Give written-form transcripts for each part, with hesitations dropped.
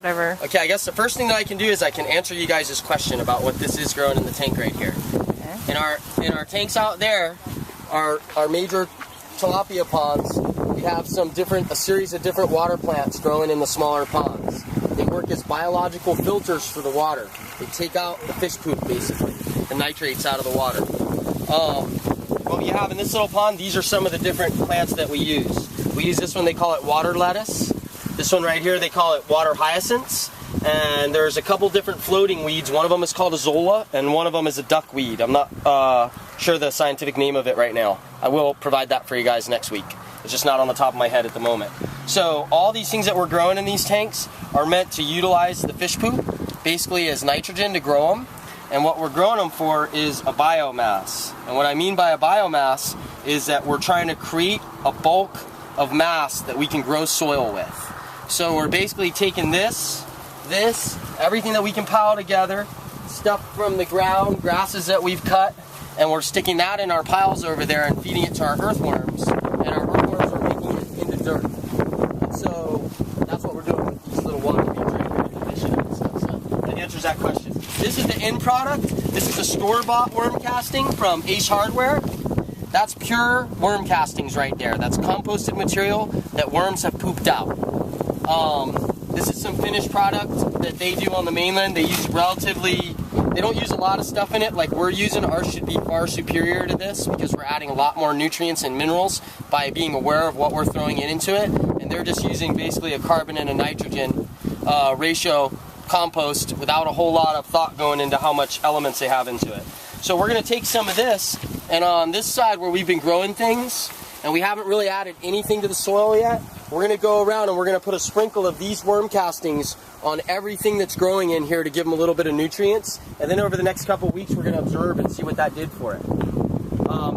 Whatever. Okay, I guess the first thing that I can do is I can answer you guys' question about what this is growing in the tank right here. Okay. In our tanks out there, our major tilapia ponds, we have a series of different water plants growing in the smaller ponds. They work as biological filters for the water. They take out the fish poop, basically, the nitrates out of the water. What we have in this little pond, these are some of the different plants that we use. We use this one, they call it water lettuce. This one right here, they call it water hyacinths. And there's a couple different floating weeds. One of them is called a zola, and one of them is a duckweed. I'm not sure the scientific name of it right now. I will provide that for you guys next week. It's just not on the top of my head at the moment. So all these things that we're growing in these tanks are meant to utilize the fish poop, basically as nitrogen to grow them. And what we're growing them for is a biomass. And what I mean by a biomass is that we're trying to create a bulk of mass that we can grow soil with. So we're basically taking this, everything that we can pile together, stuff from the ground, grasses that we've cut, and we're sticking that in our piles over there and feeding it to our earthworms. And our earthworms are making it into dirt. And so that's what we're doing with these little water beads right here, conditioning and stuff. So that answers that question. This is the end product. This is a store-bought worm casting from Ace Hardware. That's pure worm castings right there. That's composted material that worms have pooped out. This is some finished product that they do on the mainland. They don't use a lot of stuff in it like we're using. Ours should be far superior to this because we're adding a lot more nutrients and minerals by being aware of what we're throwing into it. And they're just using basically a carbon and a nitrogen ratio compost without a whole lot of thought going into how much elements they have into it. So we're going to take some of this, and on this side where we've been growing things, and we haven't really added anything to the soil yet, we're going to go around and we're going to put a sprinkle of these worm castings on everything that's growing in here to give them a little bit of nutrients. And then over the next couple of weeks, we're going to observe and see what that did for it.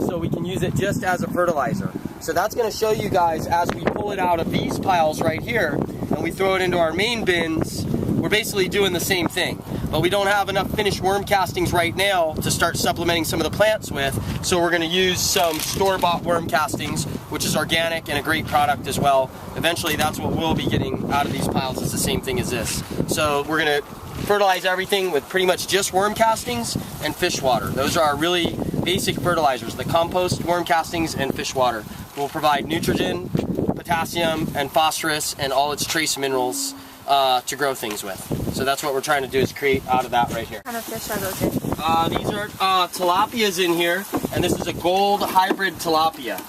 So we can use it just as a fertilizer. So that's going to show you guys as we pull it out of these piles right here and we throw it into our main bins, we're basically doing the same thing. But we don't have enough finished worm castings right now to start supplementing some of the plants with, so we're going to use some store-bought worm castings, which is organic and a great product as well. Eventually that's what we'll be getting out of these piles. It's the same thing as this. So we're going to fertilize everything with pretty much just worm castings and fish water. Those are our really basic fertilizers, the compost, worm castings, and fish water. Will provide nitrogen, potassium, and phosphorus, and all its trace minerals to grow things with. So that's what we're trying to do, is create out of that right here. What kind of fish are those in? These are tilapias in here, and this is a gold hybrid tilapia.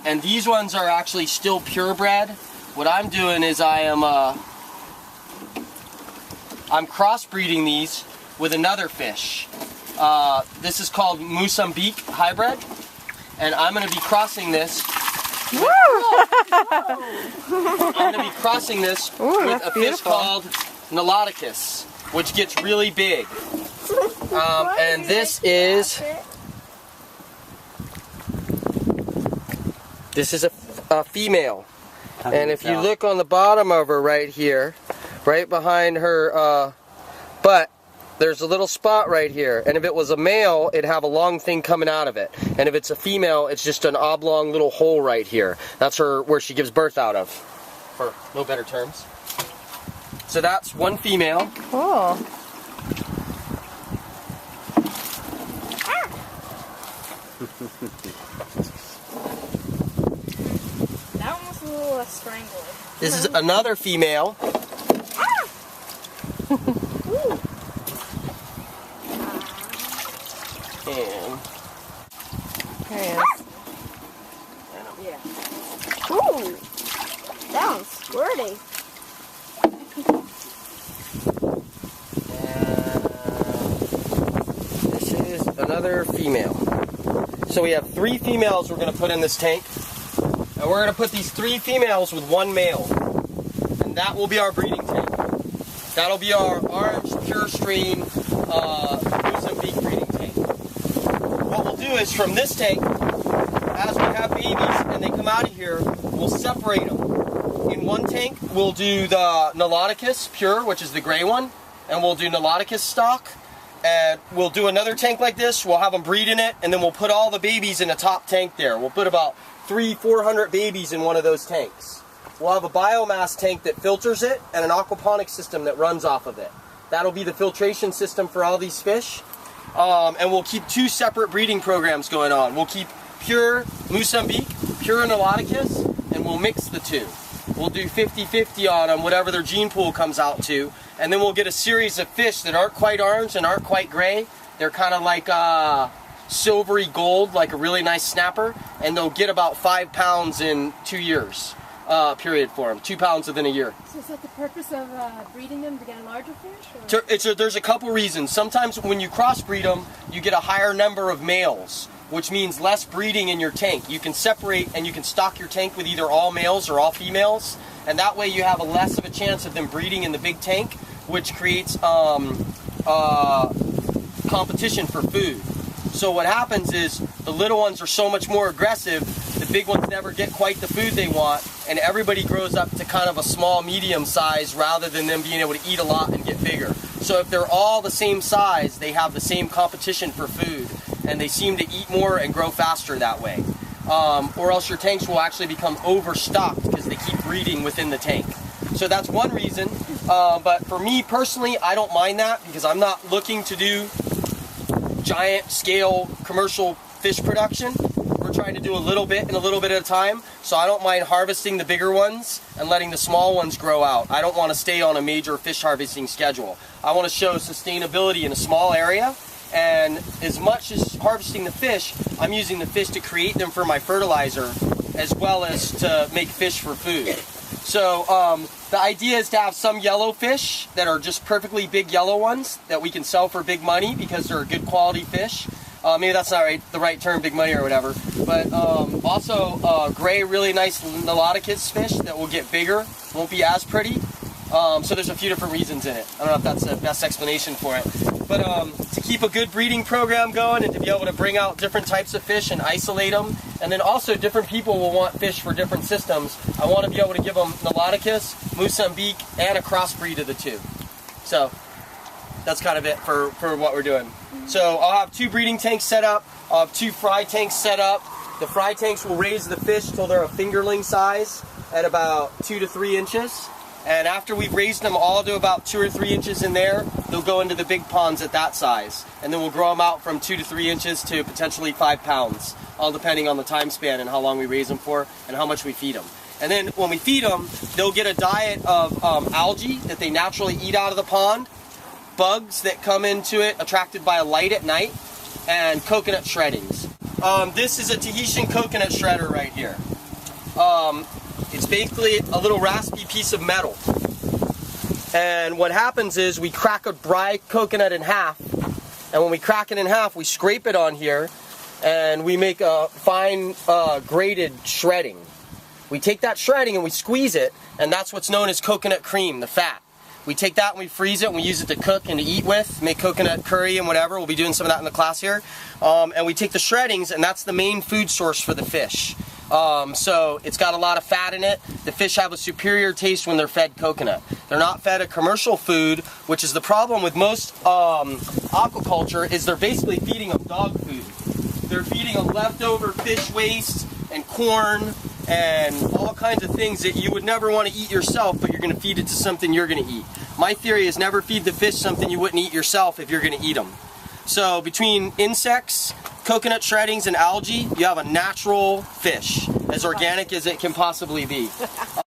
And these ones are actually still purebred. What I'm doing is I'm crossbreeding these with another fish. This is called Mozambique hybrid, and I'm going to be crossing this. I'm going to be crossing this with a fish called Niloticus, which gets really big. And this is a female. And if you look on the bottom of her right here, right behind her butt, there's a little spot right here. And if it was a male, it'd have a long thing coming out of it. And if it's a female, it's just an oblong little hole right here. That's where she gives birth out of, for no better terms. So that's one female. Cool. That one was a little strangled. This is another female. And There he is. Yeah. Ooh, that one's squirty. this is another female. So we have 3 females we're going to put in this tank. And we're going to put these 3 females with 1 male. And that will be our breeding tank. That'll be our orange pure stream Mozambique breeding tank. What we'll do is from this tank, as we have babies and they come out of here, we'll separate them. In one tank, we'll do the Niloticus pure, which is the gray one, and we'll do Niloticus stock. And we'll do another tank like this, we'll have them breed in it, and then we'll put all the babies in the top tank there. We'll put about 300-400 babies in one of those tanks. we'll have a biomass tank that filters it and an aquaponics system that runs off of it. That'll be the filtration system for all these fish. And we'll keep 2 separate breeding programs going on. We'll keep pure Mozambique, pure Nauticus, and we'll mix the 2. We'll do 50-50 on them, whatever their gene pool comes out to. And then we'll get a series of fish that aren't quite orange and aren't quite gray. They're kind of like silvery gold, like a really nice snapper. And they'll get about 5 pounds in 2 years period for them. 2 pounds within a year. So is that the purpose of breeding them, to get a larger fish? Or? There's a couple reasons. Sometimes when you crossbreed them, you get a higher number of males, which means less breeding in your tank. You can separate and you can stock your tank with either all males or all females, and that way you have a less of a chance of them breeding in the big tank, which creates competition for food. So what happens is the little ones are so much more aggressive, the big ones never get quite the food they want, and everybody grows up to kind of a small, medium size rather than them being able to eat a lot and get bigger. So if they're all the same size, they have the same competition for food, and they seem to eat more and grow faster that way. Or else your tanks will actually become overstocked because they keep breeding within the tank. So that's one reason, but for me personally, I don't mind that because I'm not looking to do giant scale commercial fish production. We're trying to do a little bit and a little bit at a time, so I don't mind harvesting the bigger ones and letting the small ones grow out. I don't want to stay on a major fish harvesting schedule. I want to show sustainability in a small area, and as much as harvesting the fish, I'm using the fish to create them for my fertilizer as well as to make fish for food. So the idea is to have some yellow fish that are just perfectly big yellow ones that we can sell for big money because they're a good quality fish. Maybe that's not the right term, big money or whatever. But also gray, really nice Nauticus fish that will get bigger, won't be as pretty. So there's a few different reasons in it. I don't know if that's the best explanation for it. But to keep a good breeding program going and to be able to bring out different types of fish and isolate them, and then also different people will want fish for different systems. I want to be able to give them Nauticus, Mozambique, and a crossbreed of the 2. So that's kind of it for what we're doing. So I'll have 2 breeding tanks set up. I'll have 2 fry tanks set up. The fry tanks will raise the fish till they're a fingerling size at about 2 to 3 inches. And after we've raised them all to about 2 or 3 inches in there, they'll go into the big ponds at that size. And then we'll grow them out from 2 to 3 inches to potentially 5 pounds, all depending on the time span and how long we raise them for and how much we feed them. And then when we feed them, they'll get a diet of algae that they naturally eat out of the pond, bugs that come into it attracted by a light at night, and coconut shreddings. This is a Tahitian coconut shredder right here. It's basically a little raspy piece of metal. And what happens is we crack a dry coconut in half, and when we crack it in half, we scrape it on here, and we make a fine grated shredding. We take that shredding and we squeeze it, and that's what's known as coconut cream, the fat. We take that and we freeze it and we use it to cook and to eat with, make coconut curry and whatever. We'll be doing some of that in the class here. And we take the shreddings, and that's the main food source for the fish. So it's got a lot of fat in it. The fish have a superior taste when they're fed coconut. They're not fed a commercial food, which is the problem with most aquaculture, is they're basically feeding them dog food. They're feeding them leftover fish waste and corn and all kinds of things that you would never want to eat yourself, but you're going to feed it to something you're going to eat. My theory is never feed the fish something you wouldn't eat yourself if you're going to eat them. So between insects, coconut shreddings, and algae, you have a natural fish, as organic as it can possibly be.